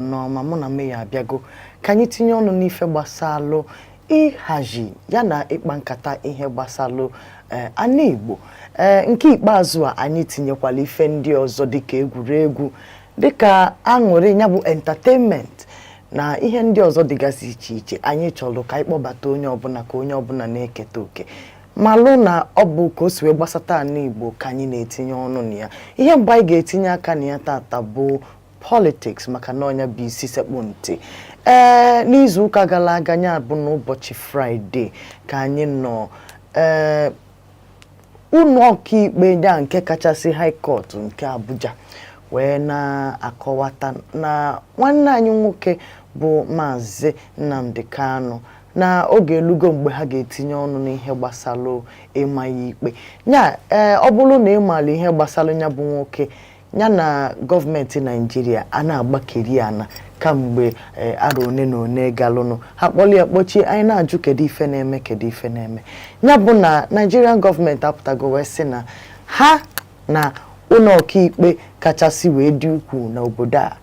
No mama na me ya abiago ka anyị tinye ọnụ n'ife gbasalụ ịhaji ya na ịkpa nkata ihe gbasalụ ana Igbo nke ikpeazụ a anyị tinyekwala ife ndị ọzọ dịka egwuregwu dịka aṅụrị ya bụ entertainment na ihe ndị ọzọ dịgasị iche iche anyị chọrọ ka ịkpọbata onye ọbụla ka onye ọbụla na-eketa oke malụ na ọ bụ ka o si wee gbasata ana Igbo ka anyị na-etinye ọnụ na ya ihe mgbe anyị ga-etinye aka na ya tata bụ politics maka na onye bụ isi sekpụ ntị n'izu ụka gara aga ya bụ n'ụbọchị Fraịde ka anyị nọ ụlọ ọkaikpe ya nke kachasị High Court nke Abuja wee na-akọwata na nwanne anyị nwoke bụ Mazi Nnamdi Kanu na oge elugo mgbe ha ga-etinye ọnụ n'ihe gbasara ịma ya ikpe ya ọ bụrụ na ịmala ihe gbasara ya bụ nwoke ya na gọọmenti Naịjirịa a na-agbakeri ana kamgbe arọ one na one galụnụ ha kpọlie kpọchie anyị na-ajụ kedu ife na-eme ya bụ na Nigerian gọọmenti apụtago wee sị na ha na ụlọ ọkaikpe kachasị wee dị ukwuu na obodo a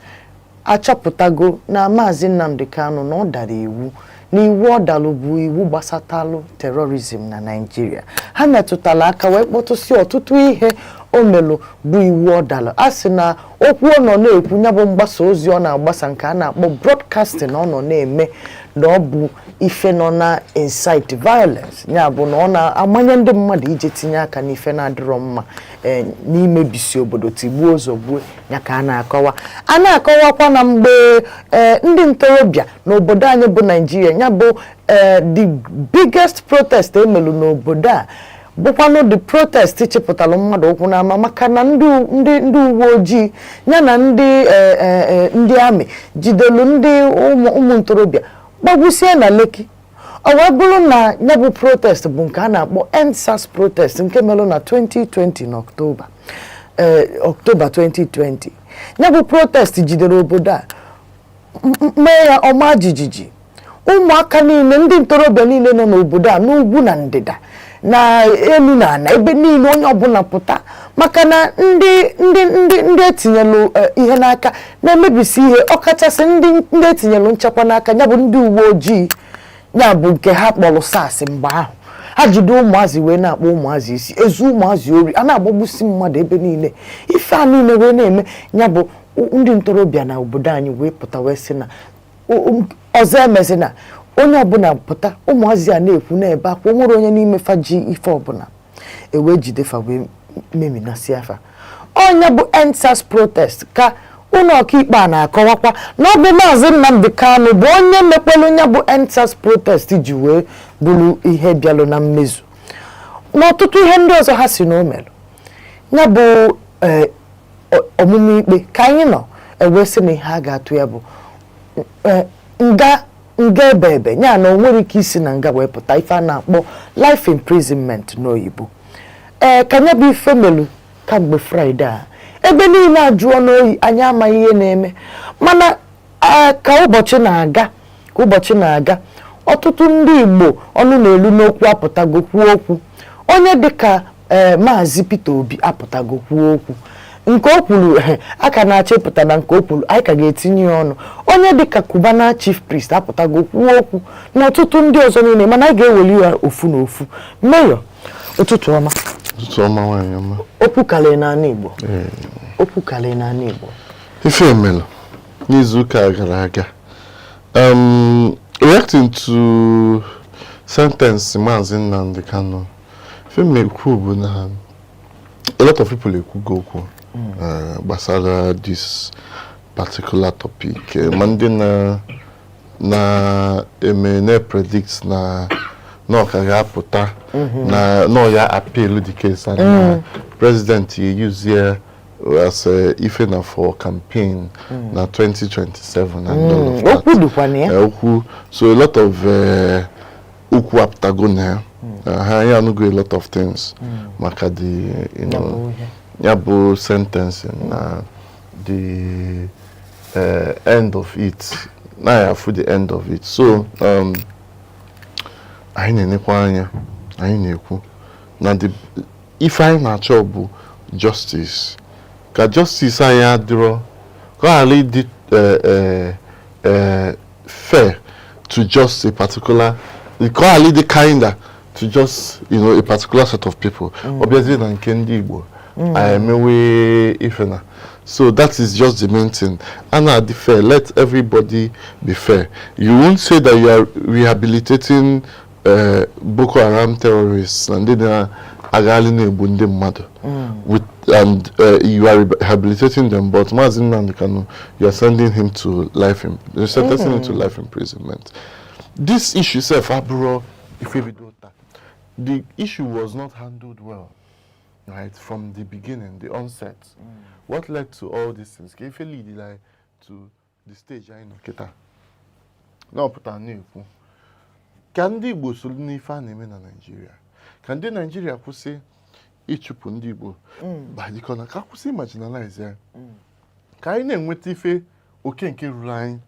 achọpụtago na Mazi Nnamdi Kanu na ọ dara iwu na iwu ọ dalụ bụ iwu gbasatalụ terrorism na Nigeria ha metụtala aka wee kpọtụsị ọtụtụ ihe o melụ bụ iwu ọ dalụ a sị na okwu ọ nọ na-ekwu ya bụ mgbasa ozi ọ na-agbasa nke a na-akpọ broadcasting ọ nọ na-eme na ọ bụ ife nọ na incite violence ya bụ na ọ na-amanye ndị mmadụ ije tinye aka n'ife na-adịrọ mma n'imebisi obodo tigbuo ozugbo ya ka a na-akọwakwa na mgbe ndị ntorobịa n'obodo anyị bụ Nigeria ya bụ the biggest protest emelụ n'obodo a bụkwanụ the protest chịpụtalụ mmadụ okwu n'ama maka na ndị uwe ojii ya na ndị amị jidelu ndị ụmụ ntorobịa gbagbusie na Lekki ọ wee bụrụ na ya bụ protest bụ nke a na-akpọ EndSARS protest nke melụ na 2020 na October 2020 ya bụ protest jidere obodo a mee ya ọma jijiji ụmụaka niile ndị ntorobịa niile nọ n'obodo a n'ugwu na ndịda na elu na ana ebe niile onye ọbụla pụta maka na ndị etinyelụ ihe n'aka na-emebisi ihe ọkachasị ndị etinyelụ nchekwa n'aka ya bụ ndị uwe ojii ya bụ nke ha kpọrọ SARS mgbe ahụ ha jide ụmụazị wee na-akpọ ụmụazị isi ezu ụmụazị ori a na-agbagbusi mmadụ ebe niile ife a niile wee na-eme ya bụ ndị ntorobịa na obodo anyị wee pụta wee sị na ọzọ emezina onye ọbụla pụta ụmụazị a na-ekwu na-ebe akwa nwere onye n'ime fa ji ife ọbụla ewee jide fa wee meminasị afa onye bụ EndSARS protest ka ụlọ ọkaikpe a na-akọwakwa na ọ bụ Mazi Nnamdi Kanu bụ onye mekwelu ya bụ EndSARS protest ji wee bụrụ ihe bịalụ na mmezu n'ọtụtụ ihe ndị ọzọ ha si na o melụ ya bụ ọmụmụ ikpe ka anyị nọ ewee sị na ihe a ga-atụ ya bụ nga ebe ya na o nwere ike isi na nga wee pụta ife a na-akpọ life imprisonment n'oyibo ka ya bụ ife melụ kamgbe Fraịde a ebe niile ajụọ n'oyi anyị amaghị ihe na-eme mana ka ụbọchị na-aga ọtụtụ ndị Igbo ọnụ na-elu n'okwu apụtago kwuo okwu onye dịka Maazị Peter Obi apụtago kwuo okwu nke o kwuru aka na-achịpụta na nke o kwuru anyị ka ga-etinye ya ọnụ onye dịka Cubana chief priest apụtago kwuo okwu na ọtụtụ ndị ọzọ niile mana anyị ga-eweli ya ofu na ofu Mayor ụtụtụ ọma nwanyị ọma okwu kalị n'ala Igbo okwu kalị n'ala Igbo ife emelụ n'izu ụka gara aga reacting to sentence Mazi Nnamdi Kanu ife mekwu bụ na a lot of people ekwugo okwu gbasara this particular topic ma ndị na predict na ọ ka ga-apụta na ya appeal the case and president use here as ife na for campaign na 2027 and all of that. So a lot of okwu apụtago na ha anugo a lot of things maka the ya bụ sentencing na the end of it na ya for the end of it. So anyị na-enekwa anya anyị na-ekwu na the ife anyị na-achọ bụ justice ka justice anyị adịrọ ka ọ ghara ịdị fair to just a particular, they call it the kinder to just, a particular set of people. Obviously, in Kendi Igbo, I am away ifena. So that is just the main thing. And at the fair, let everybody be fair. You won't say that you are rehabilitating Boko Haram terrorists and then Agalini Bunde Mado. And you are rehabilitating them, but Mazi Nnamdi Kanu, you are sending him to life, you're sentencing him to life imprisonment. This issue, the issue was not handled well, right, from the beginning, the onset. What led to all these things? If you lead like to the stage, I know, Keta. Now put a new. Can the Igbo solve the Nigeria? Can the Nigeria say ichupu ndị Igbo by the corner ka kwụsị marginalize ya ka anyị na-enweta ife oke nke ruru anyị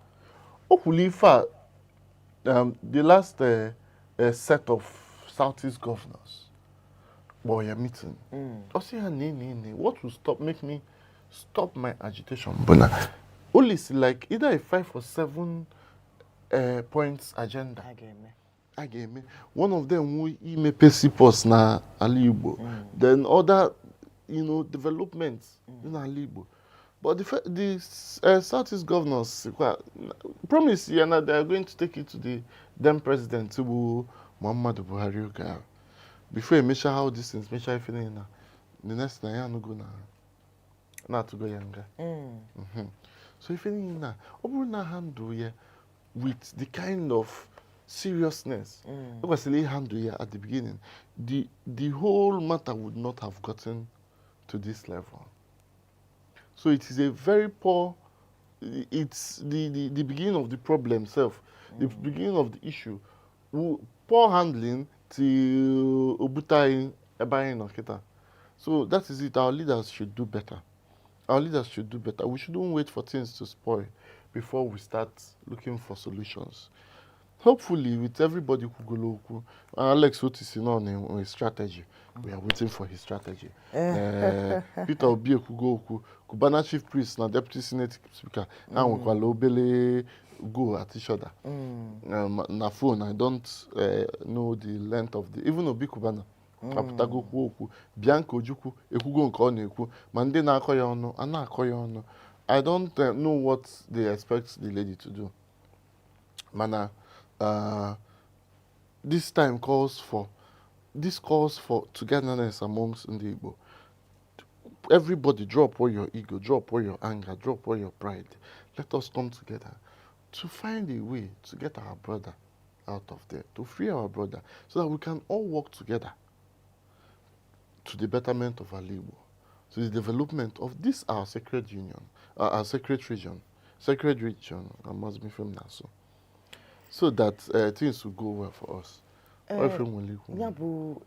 o kwuru ife a the last set of Southeast governors kpọrọ ya meeting ọ sị ha what will make me stop my agitation bụ na only like either a 5 or 7 points agenda Agame. One of them will imepe sipos na Ali Igbo. Then other, developments in Ali Igbo. But the Southeast governors promise you that they are going to take it to the then president Muhammadu Buhari. Before you measure how this things measure if the next thing I no go na to go younger. So if any na open handle here with the kind of seriousness was handled here at the beginning, the whole matter would not have gotten to this level. So it is a very poor, it's the beginning of the problem itself, the beginning of the issue. Poor handling to Obutai Ebayin Okita. So that is it. Our leaders should do better. Our leaders should do better. We shouldn't wait for things to spoil before we start looking for solutions. Hopefully, with everybody who go local, Alex Otis on a strategy. We are waiting for his strategy. Peter Obi who go Kubana chief priest na deputy senate speaker and we obele go at each other. Na phone, I don't know the length of the even Obi Kubana. Aputago ku Bianca Ojuku ekugo nke ọ na-ekwu ma ndị na-akọ ya ọnụ a na-akọ ya ọnụ. I don't know what they expect the lady to do. Mana this time calls for togetherness amongst the Igbo. Everybody drop all your ego, drop all your anger, drop all your pride. Let us come together to find a way to get our brother out of there, to free our brother, so that we can all work together to the betterment of our Igbo, to the development of this our sacred union, our sacred region, I must be from Nassau. So that things will go well for us. Ya bụ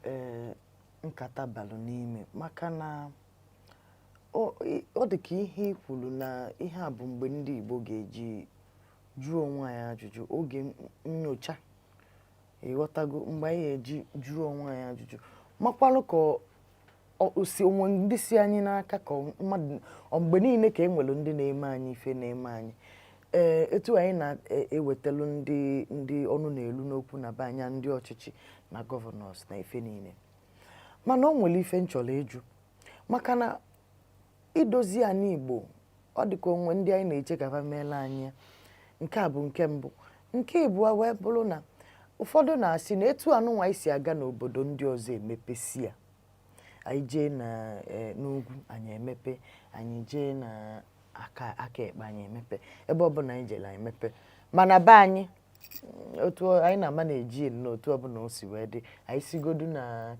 nkata balụ n'ime maka na ọ dị ka ihe ikwulu na ihe a bụ mgbe ndị Igbo ga-eji jụọ onwe anyị ajụjụ oge nnyocha ịghọtago mgbe anyị eji jụọ onwe anyị ajụjụ makwalụ ka osi onwe ndị si anyị n'aka ka mmadụ mgbe niile ka enwelu ndị na-eme anyị ife na-eme anyị etu anyị na-ewetelu ndị ọnụ na-elu n'okwu na be anya ndị ọchịchị na gọvanọs na ife niile mana o nwere ife nchọrọ ịjụ maka na idozi anyị Igbo ọ dịka onwe ndị anyị na-eche ka fa meela anyị nke a bụ nke mbụ nke ịbụọ wee bụrụ na ụfọdụ na-asị na etu anụnwa isi aga n'obodo ndị ọzọ emepesi ya anyị jee n'ugwu anyị emepe anyị jee na aka ekpe anyị emepe ebe ọbụla anyị jere anyị emepe mana be anyị otu anyị na-ama na-eji n'otu ọbụla o si wee dị anyị sigodu na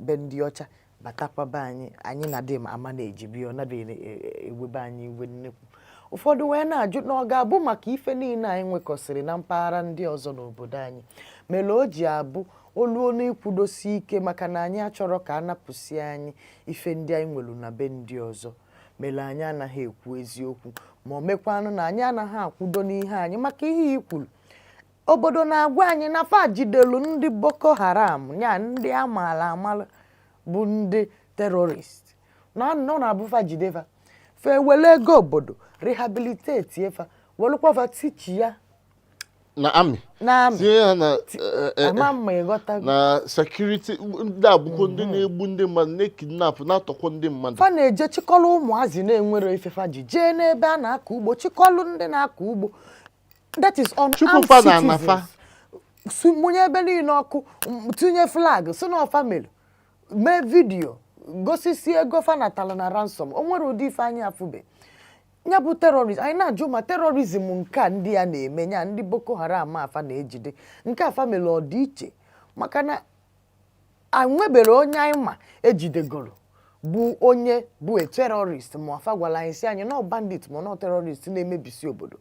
be ndị ọcha batakwa be anyị na-adị ama na-ejibi ọ na-adị ewebe anyị iwe nnekwu ụfọdụ wee na-ajụ na ọ ga-abụ maka ife niile anyị nwekọsịrị na mpaghara ndị ọzọ n'obodo anyị mere o ji abụ olu ikwudosi ike maka na anyị achọrọ ka a napụsị anyị ife ndị anyị nwelu na be ndị ọzọ mere anyị anaghị ekwu eziokwu ma o mekwanụ na anyị anaghị akwudo n'ihe anyị maka ihe ikwuru obodo na-agwa anyị na fa jidelu ndị Boko Haram ya ndị amaala bụ ndị terrorist na nọ na-abụ fa jideva fe wele ego obodo rehabilitate efa welukwa fa teach ya na army na tinye ya na ama mma ịghọta na security ndị abụkọ ndị na-egbu ndị mmadụ na-ekidnap na-atọkọ ndị mmadụ fa na-eje chịkọlụ ụmụazị na-enwere ifefa ji jee n'ebe a na-akọ ugbo chịkọlụ ndị na-akọ ugbo that is unarmed citizens munye ebe niile ọkụ tinye flag si na ọfa mere mee vidiyo gosisi ego fa natala na ransom o nwere ụdị ife anyị afụbe nya bụ terrorism anyị na-ajụ ma terrorism nke a ndị ya na-eme nya ndị Boko Haram afa na-ejide nke afa mere ọ dị iche maka na anwebere onye anyị ma ejidegoro bụ onye bụ terrorist ma afa gwara anyị si anyị na bandit ma na terrorist na-emebisi obodo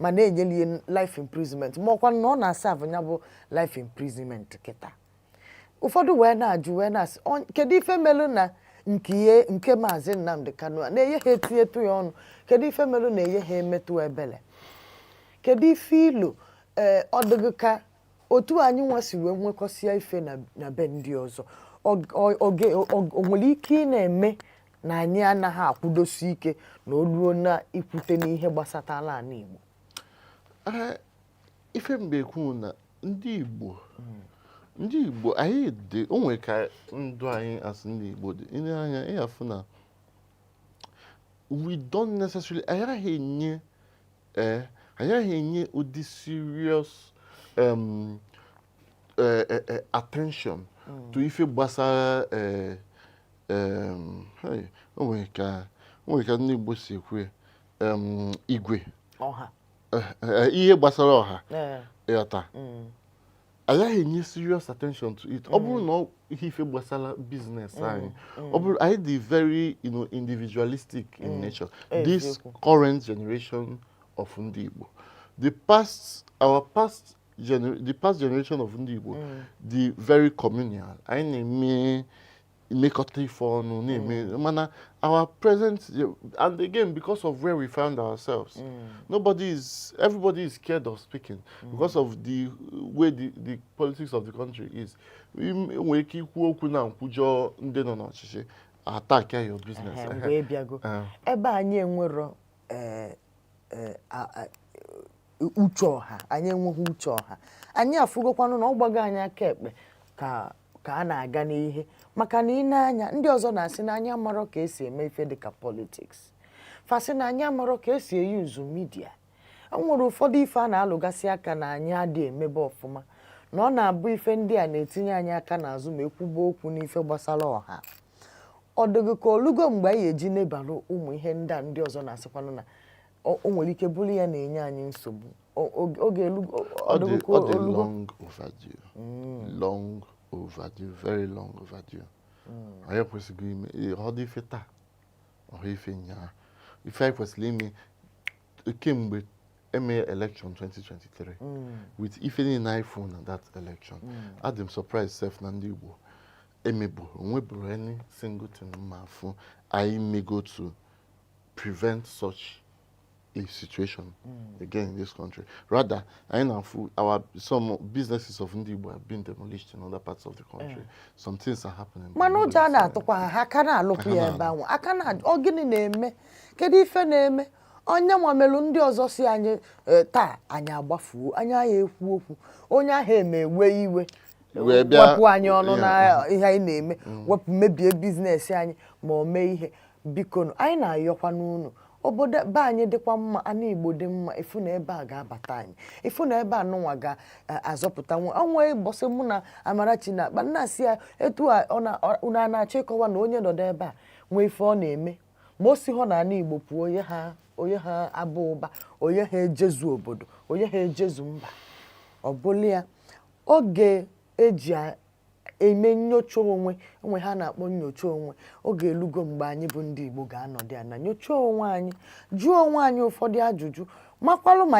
ma na-enyeli life imprisonment ma ọkwa na ọ na-aserve nya bụ life imprisonment kịta ụfọdụ wee na-ajụ wee na-asị kedu ife melụ na nke Mazi Nnamdi Kanu na-enye ha etinyetu ya ọnụ kedu ife melụ na-enye ha emetụ ebele kedu ife ilo ọ dịghị ka otu anyị nwasi wee nwekọsịa ife na be ndị ọzọ o nwere ike ị na-eme na anyị anaghị akwụdosi ike na oluo na ikwute n'ihe gbasatala ala Igbo ife mgbe ekwu na ndị Igbo anyị dị onwe ka ndụ anyị asị ndị Igbo dị ile anya ịhafụ na we don't necessarily anyị agaghị enye ụdị serious attention to ife gbasara onwe ka ndị Igbo si ekwu igwe ọha ihe gbasara ọha ịghọta agaghị enye serious attention to it ọ bụrụ na ihe ife gbasara business anyị ọ bụrụ anyị dị very individualistic in nature this current generation of ndị Igbo the past generation of ndị Igbo dị very communal anyị na-eme imekọta ife ọnụ na-eme mana our present and again because of where we found ourselves everybody is scared of speaking because of the way the politics of the country is nwere ike ikwu okwu na nkwujọ ndị nọ n'ọchịchị attack your business ebe anyị enwero uche ọha anyị enweghị uche ọha anyị afụgokwanụ na ọ gbago anyị aka ekpe ka a na-aga n'ihe maka na ị na-anya ndị ọzọ na-asị na anyị amarọ ka esi eme ife dịka politics fasị na anyị amarọ ka esi eyuzu midia nwere ụfọdụ ife a na-alụgasị aka na anyị adịghị emebe ọfụma na ọ na-abụ ife ndị a na-etinye anyị aka n'azụ ma ekwuba okwu n'ife gbasara ọha ọ dịghị ka olugo mgbe anyị eji nebalụ ụmụ ihe ndị a ndị ọzọ na-asịkwanụ na o nwere ike bụrụ ya na-enye anyị nsogbu oge long overdue very long overdue anyị kwesịrị ime ọ dị ife taa ọ ife nyaa ife anyị kwesịrị ime kemgbe eme election 2023 with ife niile anyị fụ na that election adị m surprise sef na ndị Igbo emeburu onweburu any single thing ma afụ anyị mego to prevent such a situation again in this country. Rather, some businesses of Igbo have been demolished in other parts of the country. Some things are happening. Manu jana tokwa hakana lopu ya bawo. Akana ogini na-eme. Kedu ife na-eme? Onye nwamelu ndị ọzọ si anyị taa anyị agbafuo, anyị ya ekwu okwu. Onye ahụ emewe iwe. Wepụ anyị ọnụ na ihe anyị na-eme. Wepụ mebie business anyị ma o mee ihe. Biko anyị na-ayọkwa n'unu. Obodo be anyị dịkwa mma ana Igbo dị mma efu na ebe a ga-abata anyị efu na ebe anụnwa ga-azọpụta nwa onwe ịbọsị mụ na Amarachi na akpa nna-asị ya etu a na-achọ ịkọwa na onye nọdụ ebe a nwee ife ọ na-eme ma o si hụ na ana Igbo pụọ onye ha abụ ụba onye ha ejezu obodo onye ha ejezu mba ọ bụla ya oge eji eme nyocha onwe ha na-akpọ nyocha onwe oge elugo mgbe anyị bụ ndị Igbo ga-anọdụ ya na nyocha onwe anyị jụọ onwe anyị ụfọdụ ajụjụ makwalụ ma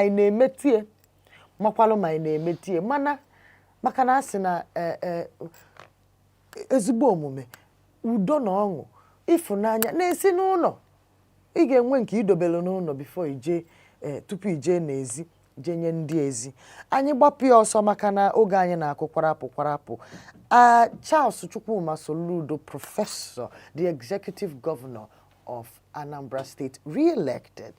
anyị na-emetie mana maka na asị na ezigbo omume udo na ọṅụ ịfụnanya na-esi n'ụlọ ị ga-enwe nke idobelu n'ụlọ before ije tupu ije n'ezi jenye ndị ezi anyị gbapụ ya ọsọ maka na oge anyị na-akụ kwarapụ Charles Chukwuma Soludo, Professor, the Executive Governor of Anambra State re-elected.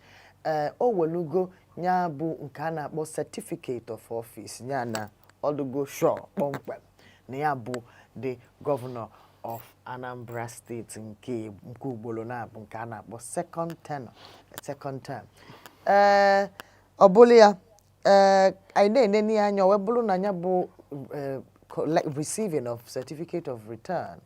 O welugo nya bụ nke a na-akpọ certificate of office nya na ọdụgo sure kpọmkwem na ya bụ the governor of Anambra State nke ugboro na-abụ nke a na-akpọ second term. Ọ bụla ya anyị na-enene anya wee bụrụ na ya bụ receiving of certificate of return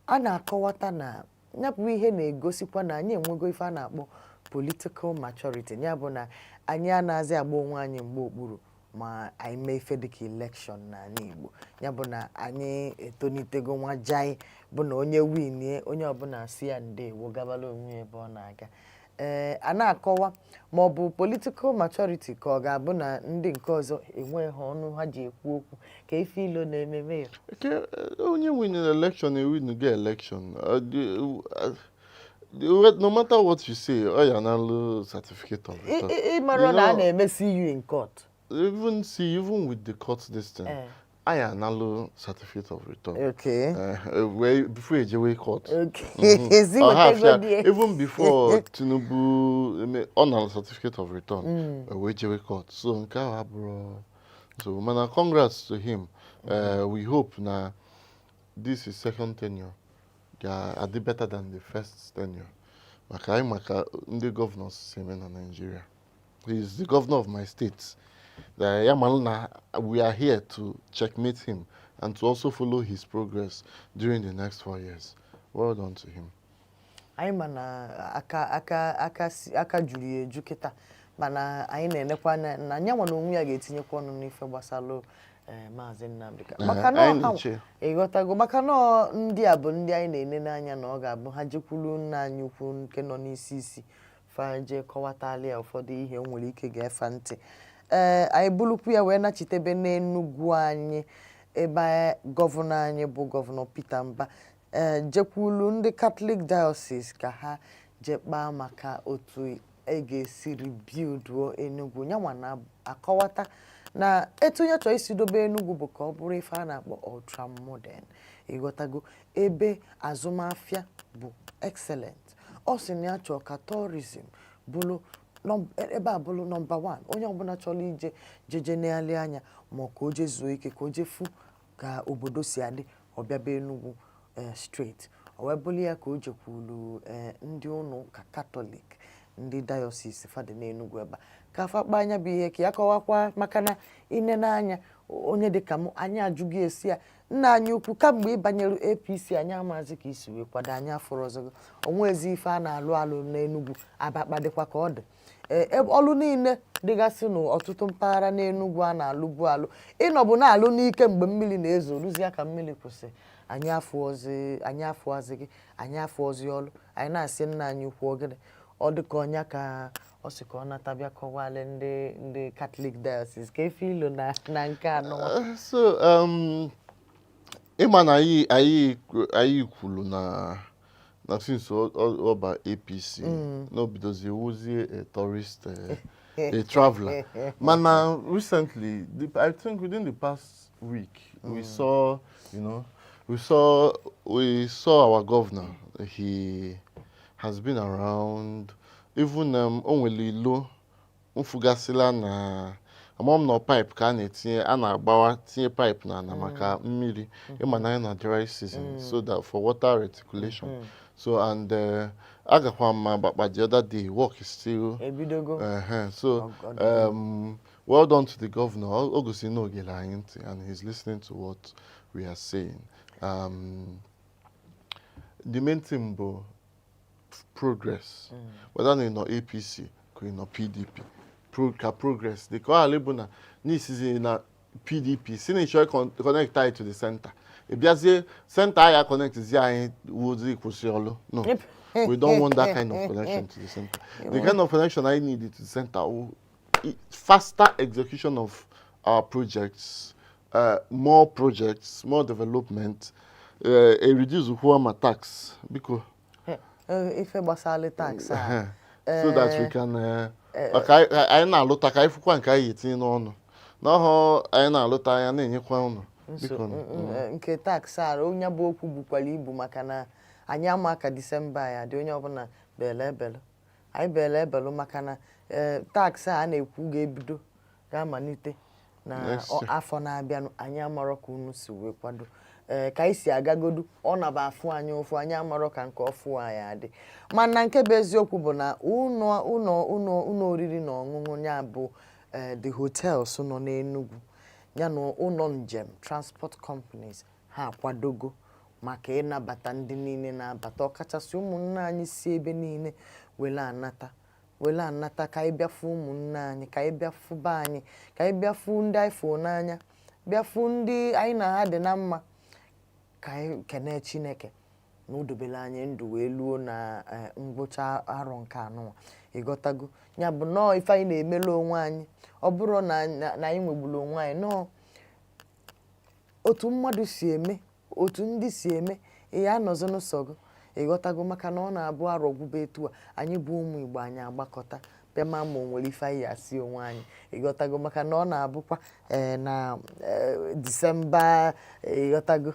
a na-akọwata na ya bụ ihe na-egosikwa na anyị enwego ife a na-akpọ political maturity ya bụ na anyị anaghịzi agba onwe anyị mgbe okpuru ma anyị mee ife dịka election n'ala Igbo ya bụ na anyị etonitego nwa jai bụ na onye winie onye ọbụla si ya ndewo gabala onwe ebe ọ na-aga a na-akọwa ma ọ bụ political maturity ka ọ ga-abụ na ndị nke ọzọ enweghị ọnụ ha ji ekwu okwu ka ife ilo na-ememe ya onye winere election ewin ga election no matter what you say ya na certificate of return ịmara na a na-emesi you in court even with the court distance I analyze certificate of return. Okay. Before you court. Okay. Even before Tinubu on certificate of return, court. So so man, congrats to him. We hope now this is second tenure. I did better than the first tenure. Maka the governors in Nigeria. He is the governor of my state. We are here to checkmate him and to also follow his progress during the next 4 years. Well done to him. Anyị mana aka juru eju kịta mana anyị na-enekwa na nyanwa na onwe ya ga-etinyekwa ọnụ n'ife gbasara Mazi Nnamdi Kanu. Maka na ịghọtago maka na ndị a bụ ndị anyị na-ene n'anya na ọ ga-abụ ha jekwuru nna anyị ukwu nke nọ n'isi isi faje kọwatali ya ụfọdụ ihe nwere ike ga-efe ntị. Anyị bulukwu ya wee nachitebe n'Enugu anyị ebe gọvanọ anyị bụ gọvanọ Peter Mba jekwulu ndị Catholic Diocese ka ha jekpaa maka otu ga-esi rebuild Enugu nyanwa na-akọwata na etu ya chọọ isi dobe Enugu bụ ka ọ bụrụ ife a na-akpọ ultra modern ịghọtago ebe azụmahịa bụ excellent ọ sị na ya chọọ ka tourism bụrụ ebe a bụrụ number 1 onye ọbụla chọrọ jeje n'ali anya ma ka o jezuo ike ka o jefu ka obodo si adị ọbịaba Enugu straight o wee bụrụ ya ka o jekwulu ndị ụnụ ka Catholic ndị diocese fadị n'Enugu ebe ka afakpa anya bụ ihe ka ya kọwakwa maka na ine n'anya onye dịka m anyị ajụghị esi ya nna anyị ukwu kamgbe ịbanyere APC anyị amazi ka isi wee kwado anyị afọrọ ọzọ onwezi ife a na-alụ n'Enugu abakpa dịkwa ka ọ dị ọlụ niile dịgasị n'ọtụtụ mpaghara n'Enugu a na-alụbu alụ ịnọbụ na-alụ n'ike mgbe mmiri na-ezo rụzie ka mmiri kwụsị anyị afụọzi gị anyị afụọzi ọlụ anyị na-asị nna anyị ukwu ogede ọ dịka ọnya ka ọ sị ka ọ natabịa kọwalị ndị Catholic Diocese ka efe ilo na nke anọ so ịma na anyị kwulu na since ọba APC n'obidozi wuzie a tourist a traveler mana recently I think within the past week we saw our governor. He has been around even onwere ilo mfugasila na amom no pipe ka na-etinye a na-agbawa tinye pipe na maka mmiri ịma na na dry season so that for water reticulation so and agakwa ma bakpa the other day work is still so well done to the governor Ogosi no gela anyị ntị and he's listening to what we are saying. The main thing bụ progress whether na APC ka na PDP progress the call bụ na n'isizi na PDP si na ịchọ connect tie to the center ebiazie center ya connect zi anyị wozi kwụsị ọlụ no we don't want that kind of connection to the center. The kind of connection I need to the center faster execution of our projects, more development, a reduce Huama tax because if a basali tax so that we can I na lota ka ifukwa nka yitin ọnụ na ho I na lota ya na enyekwa ọnụ nke tax ara onye bụ okwu bukwala ibu maka na anyị ama ka December ya dị onye ọbụla belebelu anyị belebelu maka na tax a na-ekwu ga-ebido ga-amalite na afọ na-abịanụ anyị amarọ ka unu si wee kwado ka anyị si agagodu ọ naba afụ anyị ụfụ anyị amarọ ka nke ọfụ anyị adị mana nke bụ eziokwu bụ na ụlọ oriri na ọṅụṅụ ya bụ the hotels nọ n'Enugu ya na ụlọ njem transport companies ha akwadogo maka ịnabata ndị niile na-abata ọkachasị ụmụnne anyị si ebe niile wele anata ka anyị bịafu ụmụnne anyị ka anyị bịafu be anyị ka anyị bịafu ndị anyị fụ n'anya bịafu ndị anyị na ha dị na mma ka anyị kene Chineke na o dobere anyị ndụ wee luo na ngwụcha arọ nke anọ ịghọtago ya bụ nọọ ife anyị na-emela onwe anyị ọ bụrụ na anyị nwegburu onwe anyị nọọ otu mmadụ si eme otu ndị si eme ihe anọzọ n'ụsọgụ ịghọtago maka na ọ na-abụ arọ gwụba etu a anyị bụ ụmụ Igbo anyị agbakọta bịa ma o nwere ife anyị asị onwe anyị ịghọtago maka na ọ na-abụkwa na Disemba ịghọtago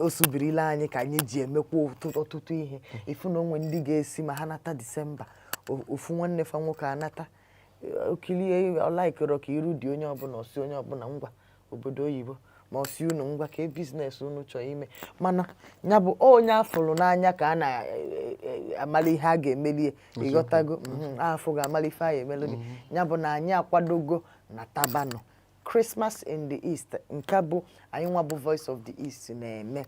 o subirila anyị ka anyị ji emekwa ọtụtụ ihe ifu na onwe ndị ga-esi ma ha nata Disemba ofu nwanne fa nwoke anata okilie ọlaikero ka iru dị onye ọbụla osi onye ọbụla ngwa obodo oyibo ma ọ si unu ngwa ka biznes unu chọọ ime mana ya bụ onye afụrụ n'anya ka a na-amala ihe a ga-emelie ịghọtago afọ ga-amala ife anyị emelodi ya bụ na anyị akwadogo na tabanụ Christmas in the East nke bụ anyị nwa bụ Voice of the East na-eme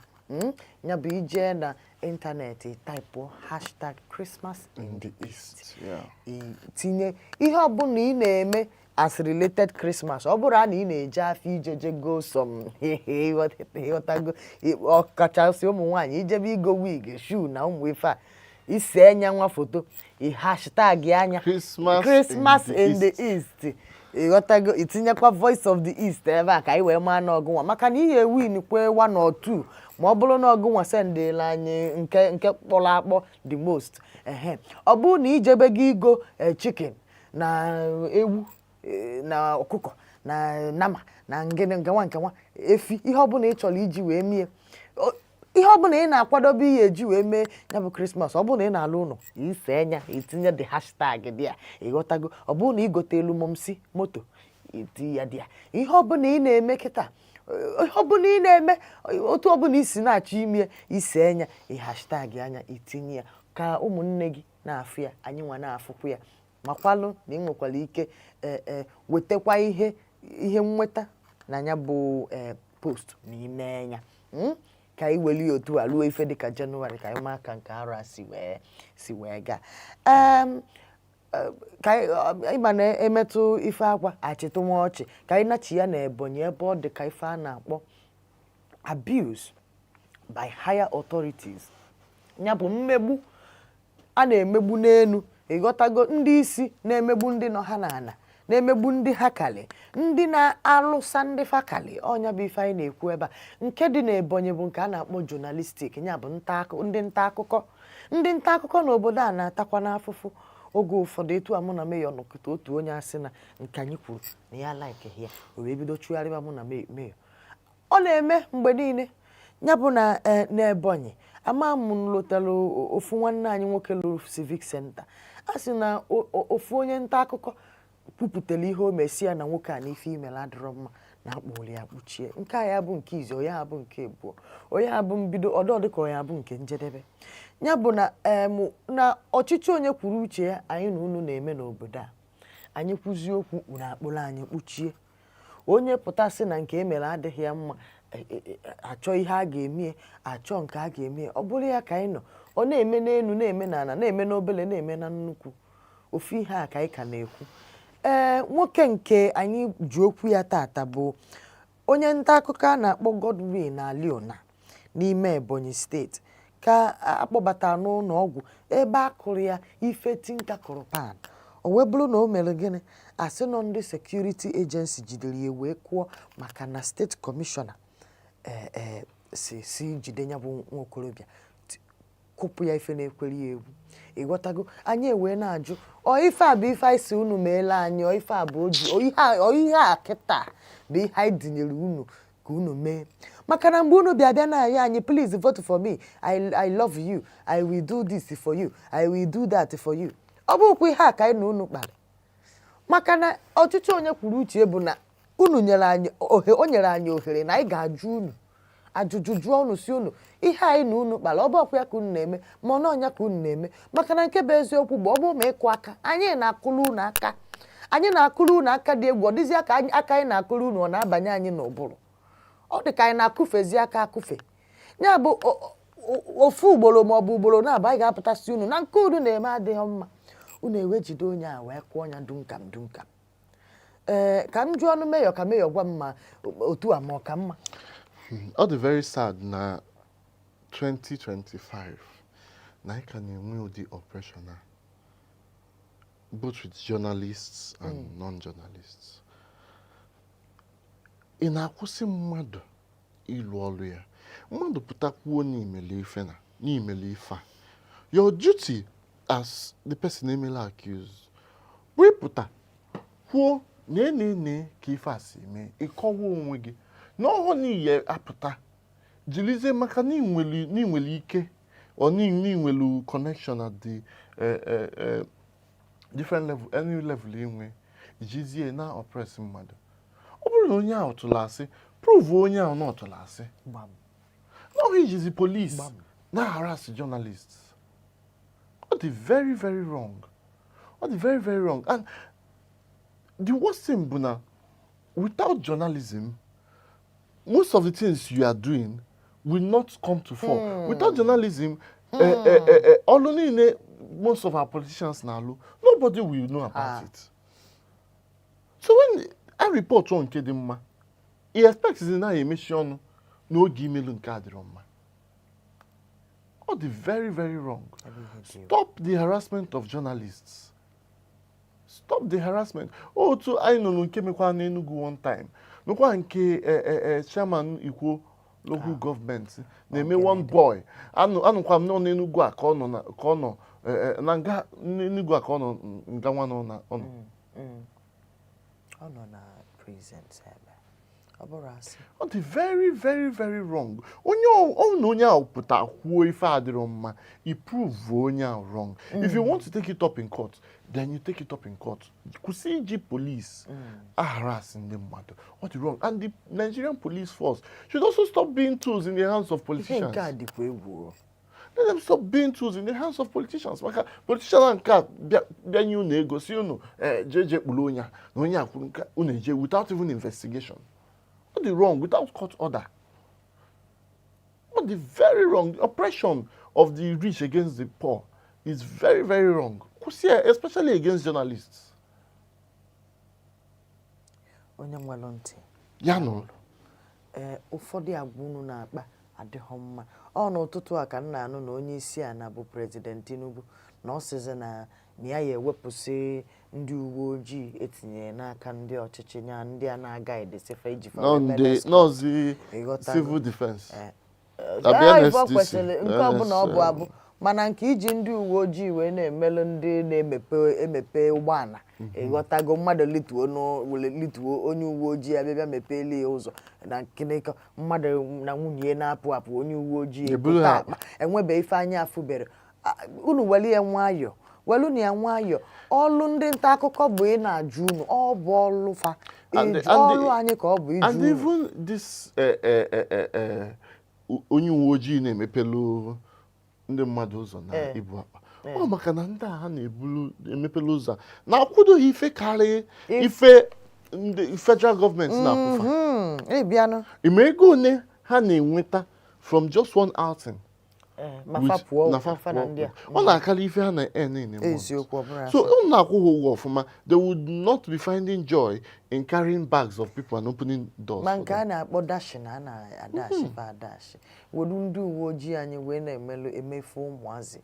ya bụ ije na ịntanetị taịpụ hashtag Christmas in the East tinye ihe ọbụla ị na-eme as related Christmas ọ bụrụ na ị na-eje afọ ijeje go some ịghọtago ọkachasị ụmụ nwaanyị ijebe igo wig shoe na ụmụ ife a ise enya nwa foto hashtag anya Christmas in the East ịghọtago itinyekwa Voice of the East ebe a ka anyị wee maa n'ọgụ nwa maka na ihe win kwe 1 or 2 ma ọ bụrụ na ọgụ nwa sendela anyị nke kpọrọ akpọ the most ọ bụrụ na ijebe gị igo chicken na ewu na ọkụkọ na nama na ngene nkewa efi ihe ọbụla ị chọrọ iji wee mie ihe ọbụla ị na-akwadobe ihe eji wee mee ya bụ Christmas ọ bụrụ na ị na-alụ ụlọ ise enya itinye the hashtag dị ya ịghọtago ọ bụrụ na ị gotelu momsi moto iti ya dị ya ihe ọbụla ị na-eme kịta ihe ọbụla ị na-eme otu ọbụla isi na-achọ ime ise enya hashtag anya itinye ya ka ụmụnne gị na-afụ ya anyị nwa na-afụkwu ya makwalụ na ị nwekwara ike wetakwa ihe nnweta na ya bụ post n'ime enya ka anyị weli otu a ruo ife dịka Jenụwarị ka anyị maa ka nke arọ a si wee gaa ka ịma na-emetụ ife akwa achịtụ nwa ọchị ka anyị nachi ya na Ebonyi ebe ọ dị ka ife a na-akpọ abuse by higher authorities ya bụ mmegbu a na-emegbu n'elu ịghọtago ndị isi na-emegbu ndị nọ ha n'ala na-emegbu ndị ha kali ndị na-alụsa ndị fakali ọnya bụ ife anyị na-ekwu ebe a nke dị n'Ebonyi bụ nke a na-akpọ journalistic ya bụ ndị nta akụkọ n'obodo a na-atakwa n'afụfụ oge ụfọdụ etu a mụ na meyo nọkọta otu onye asị na nke anyị kwuru na ya like ya o wee bido chụgharịba mụ na meyo ọ na-eme mgbe niile ya bụ na n'Ebonyi ama m lụtara ofu nwanne anyị nwoke lụrụ civic center a sị na ofu onye nta akụkọ kwupụtara ihe o mesia na nwoke a n'ife imel adịrọ mma na akpọrọ ya kpuchie nke a ya bụ nke izi onye abụ nke abụọ onye abụ mbido ọdọdị ka onye abụ nke njedebe ya bụ na ọchịchị onye kwuru uche ya anyị na unu na-eme n'obodo a anyị kwuzie okwu unu akpụrụ anyị kpuchie onye pụtasị na nke emere adịghị ya mma achọ ihe a ga-eme achọ nke a ga-eme ọ bụrụ ya ka anyị nọ ọ na-eme n'elu na-eme n'ala na-eme n'obele na-eme na nnukwu ofu ihe a ka anyị ka na-ekwu nwoke nke anyị ji okwu ya tata bụ onye nta akụkọ a na-akpọ Godwin na Aliona n'ime Ebonyi steeti ka akpọbata n'ụlọ ọgwụ ebe a kụrụ ya ife tinka kụrụ pan o wee bụrụ na o mere gịnị asị nọ ndị security agency jidere ya wee kụọ maka na steeti kọmishọna si jide ya bụ nwa okorobịa kụpụ ya ife na-ekweri ya egwu ịghọtago anyị ewee na-ajụ ife a bụ ife anyị si unu meela anyị ife a bụ oji ihe a kịta bụ ihe anyị dinyere unu ka unu mee maka na mgbe unu bịa na ya anyị please vote for me I love you I will do this for you I will do that for you ọ bụkwa ihe a ka anyị na unu kpara maka na ọchịchị onye kwuru uche bụ na unu nyere anyị o nyere anyị ohere na anyị ga-ajụ unu ajụjụ jụọ unu si unu ihe anyị na unu kpara ọ bụ ọkwa ya ka unu na-eme ma ọ na ọnya ka unu na-eme maka na nke bụ eziokwu bụ ọ bụ ma ịkụ aka anyị na-akụrụ unu aka anyị na-akụrụ unu aka dị egwu ọ dịzi aka anyị na-akụrụ unu ọ na-abanye anyị n'ụbụrụ ọ dị ka anyị na-akụfezi aka akụfe ya bụ ofu ugboro ma ọ bụ ugboro na-abụ anyị ga-apụtasị unu na nke unu na-eme adịghị mma unu ewejide onye a wee kụọ ya dunkam ka m jụọ ọnụ meyọ ka meyọ gwa m ma otu a ma ọ ka mma ọ dị very sad na 2025 na anyị ka na-enwe ụdị operation a both with journalists and non-journalists. Ị na-akwụsị mmadụ ịlụ ọrụ ya mmadụ pụtakwuo n'imele ife na n'imele ife a your duty as the person emela accused bụ ịpụta kwuo na ka ife a si mee ịkọwa onwe gị n'ọhụụ n'ihe apụta jirizie maka n'inwere ike or n'inwere connection at the different level any level inwe ijizie na oppress mmadụ ọ bụrụ na onye ahụ tụrụ asị prove onye ahụ na ọtụrụ asị n'ọhụ ijizi police na harass journalists ọ dị very very wrong ọ dị very very wrong and the worst thing bụ na without journalism most of the things you are doing will not come to fore. Without journalism, most of our politicians now, nobody will know about it. So when I report on Kedimma, he expects in that emission no email and card on ma. Oh, the very, very wrong. Stop the harassment of journalists. Stop the harassment. Oh, to I know no came one time. No one chairman equal local government. They made one boy. I know kwam no Enugu akono na kono nanga Enugu akono ngawano na ono. Ono na present sebe. Oborasi. Oh, the very very very wrong. Onye puta kwuo ife adiro mma. He prove onye wrong. If you want to take it up in court, then you take it up in court. Kusiji police are harassing them. What is wrong? And the Nigerian police force should also stop being tools in the hands of politicians. Let them stop being tools in the hands of politicians. Politicians and without even investigation. What is wrong? Without court order. What is very wrong? The oppression of the rich against the poor is very, very wrong. Especially against journalists. Ya no. Ụfọdụ agwụnụ na-akpa adịghị mma. Ọ n'ụtụtụ a ka nna anụ na onye isi ala bụ President Tinubu na ọ sịzị na ya ewepụsị ndị uwe ojii etinyere n'aka ndị ọchịchị nya ndị a na-aga edesefa iji Nozi civil defense. Kwesịrị nke ọbụla ọ bụ abụ mana nke iji ndị uwe ojii wee na-emelụ ndị na-emepe ụgbọala ịghọtago mmadụ lituo onye uwe ojii abịa mepeeli ya ụzọ na nkịnịkọ mmadụ na nwunye na-apụ apụ onye uwe ojii ebute akpa enwebe ife anya afụbere unu weli ya nwayọ welu na ya nwayọ ọlụ ndị nta akụkọ bụ ị na-ajụ unu ọ bụ ọlụ fa ọlụ anyị ka ọ bụ iju and even this onye uwe ojii na-emepelu ndị mmadụ ụzọ na ibu akpa ọ maka na ndị a ha na-emepelu ụzọ na-akwụdoghị ife karịa ife ndị federal gọọmenti na-akwụfa ime ego one ha na-enweta from just one outing ọ na-akarị ife ha na-ene so ọ na-akwụghị ụgwọ ọfụma they would not be finding joy in carrying bags of people and opening doors. Ma nke a na-akpọ dashi na a na-adashi fa adashi welu ndị uwe ojii anyị wee emefu ụmụazị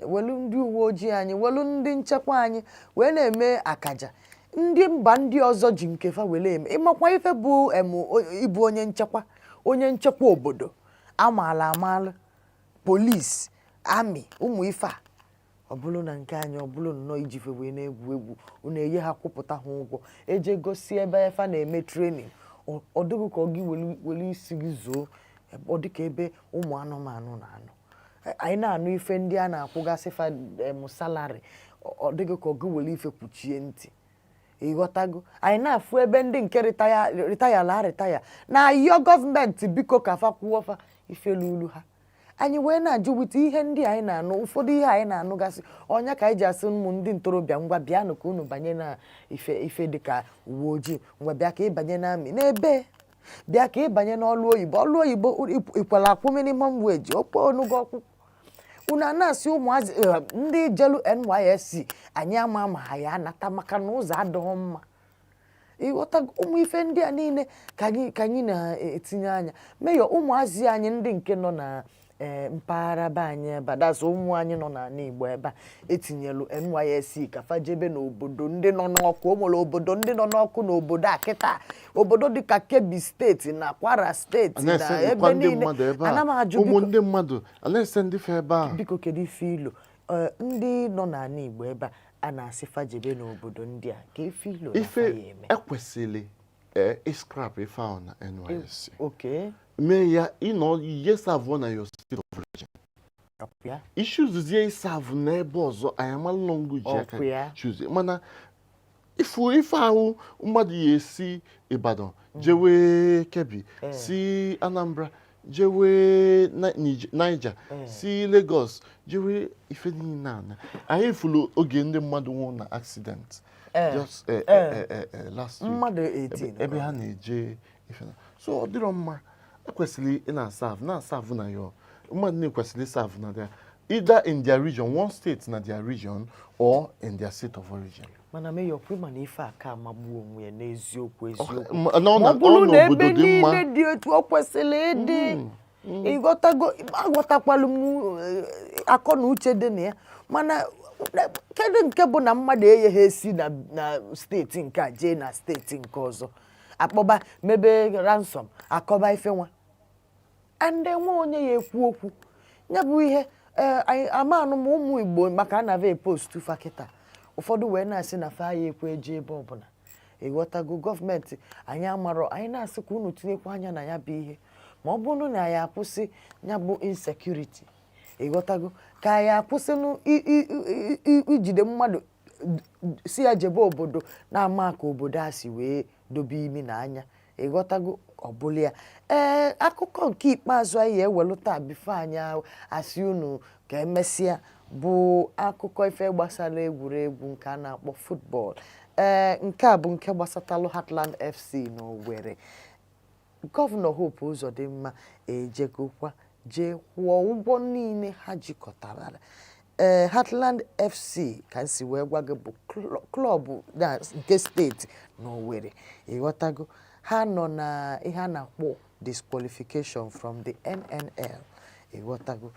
welu ndị uwe ojii anyị welu ndị nchekwa anyị wee na-eme akaja ndị mba ndị ọzọ ji nkefa wele eme ịmakwa ife bụ ịbụ onye nchekwa obodo amaala police army ụmụ ife a ọ bụrụ na nke anyị ọ bụrụ nnọọ ijife wee na-egwu unu enye ha kwụpụta ha ụgwọ eje gosi ebe efa na-eme training ọ dịghị ka ọ gị weli isi gị zoo ọ dị ka ebe ụmụ anụmanụ na-anọ anyị na-anụ ife ndị a na-akwụgasị fa salari ọ dịghị ka ọ gị weli ife kpuchie ntị ịghọtago anyị na-afụ ebe ndị nke ritaya na-ayọ gọọmenti biko ka fa kwụọ fa ifelulu ha anyị wee na-ajụ wite ihe ndị anyị na-anụ ụfọdụ ihe anyị na-anụgasị ọnya ka anyị ji asị ụmụ ndị ntorobịa ngwa bịanụ ka unu banye na ife dịka uwe ojii ngwa bịa ka ịbanye na amị n'ebe bịa ka ịbanye n'ọlụ oyibo ikwela akwụ minimum wage okpo onugo ọkwụ unu na-asị ụmụazị ndị jelu NYSC anyị ama ha ya anata maka na ụzọ adịghị mma ịghọta ụmụ ife ndị a niile ka anyị na-etinye anya meyọ ụmụazị anyị ndị nke nọ na mpaghara be anyị badazụ ụmụ anyị nọ n'ala Igbo ebe a etinyelu NYSC ka fajebe n'obodo ndị nọ n'ọkụ o nwere obodo ndị nọ n'ọkụ n'obodo a kịta obodo dịka Kebbi steeti na Kwara steeti na ebe niile ana m ajụ ụmụ ndị mmadụ ana-ese ndị fe ebe a biko kedu ife ilo ndị nọ n'ala Igbo ebe a na-asị fajebe n'obodo ndị a ka ife ilo ife ekwesịrị iscrap ife ahụ na NYSC okay mee ya ịnọ ihe savụ na your state of origin issues ịsavụ n'ebe ọzọ anyị amalụlọngụ ji aka chuzie mana ife ahụ mmadụ ya esi Ibadan jewe Kebbi si Anambra jewe Niger si Lagos jewe ife niile ana anyị efulu oge ndị mmadụ nwụrụ na accident just last week mmadụ 18 ebe ha na-eje ife so ọ dịrọ mma ekwesịrị ị na-asavụ na yo mmadụ na-ekwesịrị ịsavụ na there either in their region one state na their region or in their state of origin mana meyo kwema na ife aka amagbu onwe ya n'eziokwu ọ bụrụ na ebe niile dị etu ọ kwesịrị ịdị agọtakwalụ m akọ na uche dị na ya mana kedu nke bụ na mmadụ eyeghi esi na steeti nke a jee na steeti nke ọzọ akpọba mebe ransom akọba ife nwa ndị nwa onye ya ekwu okwu ya bụ ihe amanụ m ụmụ Igbo maka a na-ava post fa kịta ụfọdụ wee na-asị na fa ya ekwe eje ebe ọbụla ịghọtago gọọmenti anyị amarọ anyị na-asị ka unu tinyekwa anya na ya bụ ihe ma ọ bụrụ na ya akwụsị ya bụ insecurity ịghọtago ka anyị akwụsị ijide mmadụ si ya jebe obodo na-ama ka obodo a si wee dobe imi na anya ịghọtago ọbụla ya akụkọ nke ikpeazụ anyị ewelu taa bifo anyị asị unu ka emesịa bụ akụkọ ife gbasara egwuregwu nke a na-akpọ football nke a bụ nke gbasatalụ Heartland FC n'Owerri Gọvanọ Hope Uzodimma ejegokwa jee kwụọ ụgwọ niile ha jikọtara Heartland FC ka si wee gwa gị bụ klọbụ nke steeti n'Owerri ịghọtago ha nọ na ihe a na-akpọ disqualification from the NNL ịghọtago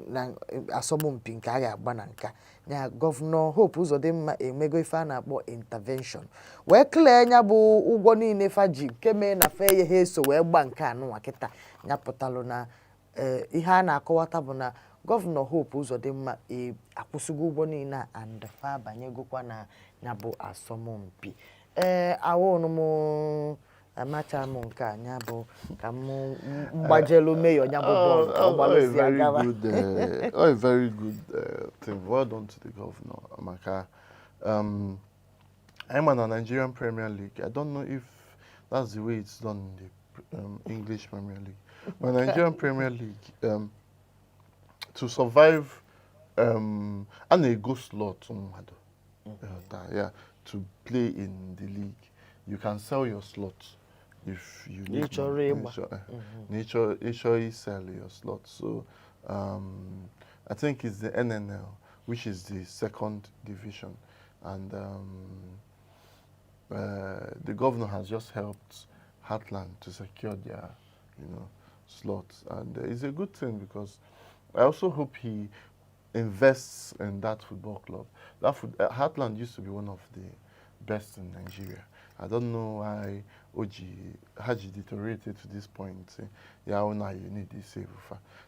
na asọmpi nke a ga-agba na nka ya Gọvanọ Hope Uzodimma emego ife a na-akpọ intervention wee klee nya bụ ụgwọ niile faji nke mee na fe ihe ha eso wee gba nke anụnwa kịta nyapụtalụ na ihe a na-akọwata bụ na Gọvanọ Hope Uzodimma akwụsịgo ụgwọ niile a and fa abanyegokwa na ya bụ asọmpi awụnụ m amacha m nke a ya bụ ka m gbajelu meyo ya bụ bọọlụ ka ọ gbalụsi agaba a very good thing. Well done to the governor maka I'm on the Nigerian Premier League. I don't know if that's the way it's done in the English Premier League. But Nigerian Premier League, to survive, and a go slot yeah, to play in the league, you can sell your slot if you need nature sell your slot. So I think it's the NNL, which is the second division, and the governor has just helped Heartland to secure their, slots, and it's a good thing because I also hope he invests in that football club. Heartland used to be one of the best in Nigeria. I don't know why Haji deteriorated to this point. Yeah, now you need this save.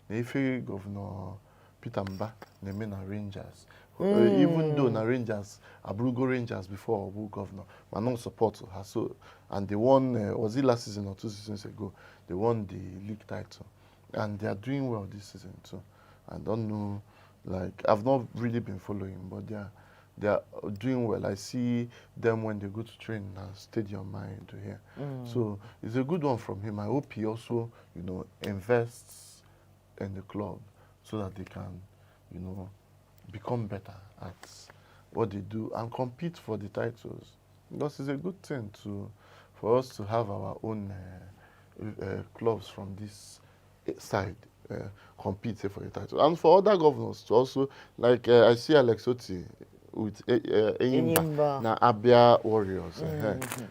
If Governor Peter Mba, Nemena Rangers, Even though na Rangers, Abrugo Rangers before Obu governor, but not support her. So, and they won, was it last season or 2 seasons ago? They won the league title. And they are doing well this season too. I don't know, like, I've not really been following, but they are doing well. I see them when they go to train in a stadium to here. So it's a good one from him. I hope he also, invests in the club so that they can, become better at what they do and compete for the titles. Because it's a good thing for us to have our own clubs from this side compete for the title. And for other governors to also, like I see Alex Oti with Enyimba, na Abia Warriors.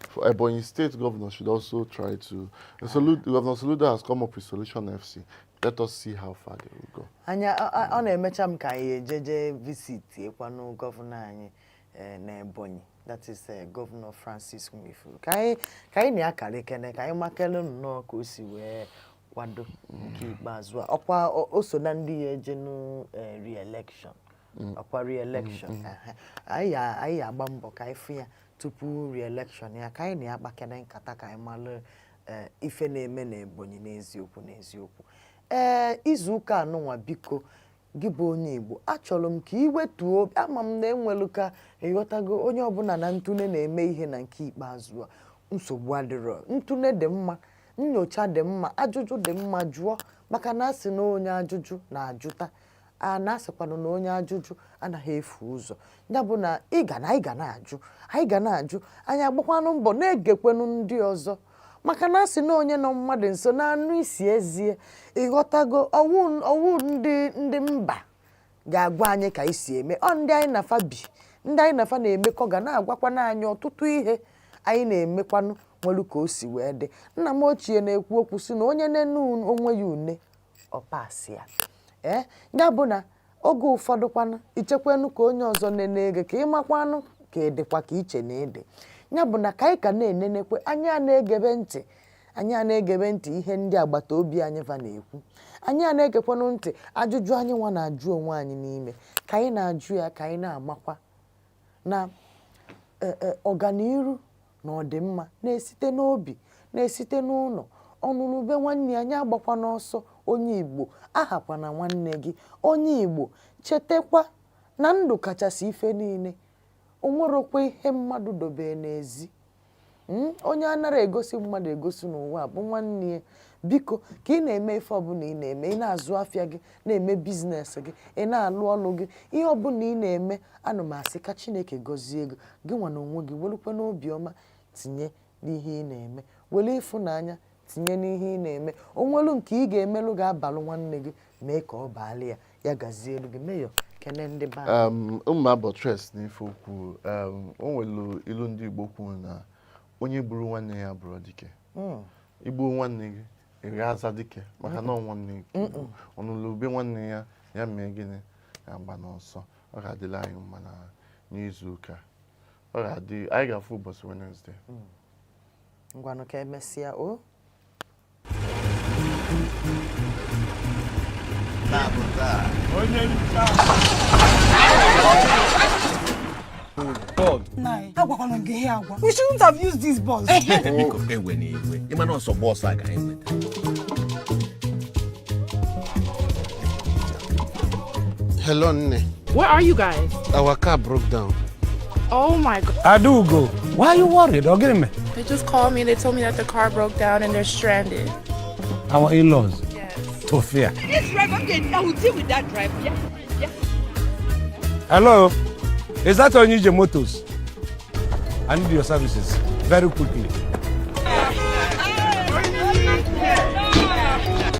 For Ebonyi State governor should also try to. Governor Soludo has come up with Solution FC. Let us see how far they will go. Anya on emecha m ka jeje visit ekwanu governor anyị na Ebonyi. That is Governor Francis Nwifuru. Kai ni akale kene kai makele no ka o si wee kwado nke ikpeazụ a. Ọkwa o so na ndị eje no re-election. Ọkwa re-election. Anyị agba mbọ ka ifu ya tupu re-election ya kai ni akpa kene nkata kai malụ ife na-eme na Ebonyi n'eziokwu. Izu ụka anụnwa biko gị bụ onye Igbo achọrọ m ka iwetuo ama m na enwelu ka ịghọtago onye ọbụla na ntụne na-eme ihe na nke ikpeazụ a nsogbu adịrọ ntụne dị mma nnyocha dị mma ajụjụ dị mma jụọ maka na asị na onye ajụjụ na-ajụta a na-asịkwanụ na onye ajụjụ anaghị efu ụzọ ya bụ na anyị ga na-ajụ anyị agbakwanụ mbọ na-egekwenụ ndị ọzọ maka na asị na onye nọ mmadụ nso na anụ isi ezie ịghọtago ọwụ ndị mba ga-agwa anyị ka isi eme ndị anyị nafa bi ndị anyị nafa na-emekọ ga na-agwakwana anyị ọtụtụ ihe anyị na-emekwanụ nwelu ka o si wee dị nna m ochie na-ekwu okwu si na onye na-enu onwe ya une ọpasị ya ya bụ na oge ụfọdụ kwanụ ichekwanụ ka onye ọzọ na-ege ka ịmakwanụ ka ịdịkwa ka iche na ede ya bụ na ka anyị ka na-enenekwe anyị a na-egebe ntị ihe ndị agbata obi anyị va na-ekwu anyị a na-egekwanụ ntị ajụjụ anyị nwa na-ajụ onwe anyị n'ime ka anyị na-ajụ ya ka anyị na-amakwa na ọganiru na ọdịmma na-esite n'obi na-esite n'ụlọ ọnụnụbe nwanne anyị agbakwa n'ọsọ onye Igbo ahakwana nwanne gị onye Igbo chetakwa na ndụ kachasị ife niile o nwerokwa ihe mmadụ dobere n'ezi onye anara egosi mmadụ egosi n'ụwa bụ nwanne ya biko ka ị na-eme ife ọbụla ị na-eme ị na-azụ afịa gị na-eme biznes gị ị na-alụ ọlụ gị ihe ọbụla ị na-eme ana m asị ka Chineke gọzie gị gị nwa na onwe gị welukwa n'obiọma tinye n'ihe ị na-eme were ịfụnanya tinye n'ihe ị na-eme onwelu nke ị ga-emelụ ga-abalụ nwanne gị mee ka ọ baala ya gazie elu gị meyo kene ndị ba bọtres n'ife okwu o nwelu ilu ndị Igbo kwuru na onye gburu nwanne ya bụrụ dike igbu nwanne gị ere aza dike maka na nwanne gị ọnụlube nwanne ya mee gịnị ya gba n'ọsọ ọ ga-adịla anyị mma n'izu ụka ọ ga-adị anyị ga-afụ ụbọchị Wednesday ngwanụ ka emesịa o We shouldn't have used these balls. Hello, Nne. Where are you guys? Our car broke down. Oh my God. Adugo, why are you worried? Or get me? They just called me and they told me that the car broke down and they're stranded. Our in-laws. Yes. Tofia. This driver, okay, I will deal with that driver. Yeah. Hello? Is that Onije Motors? I need your services very quickly.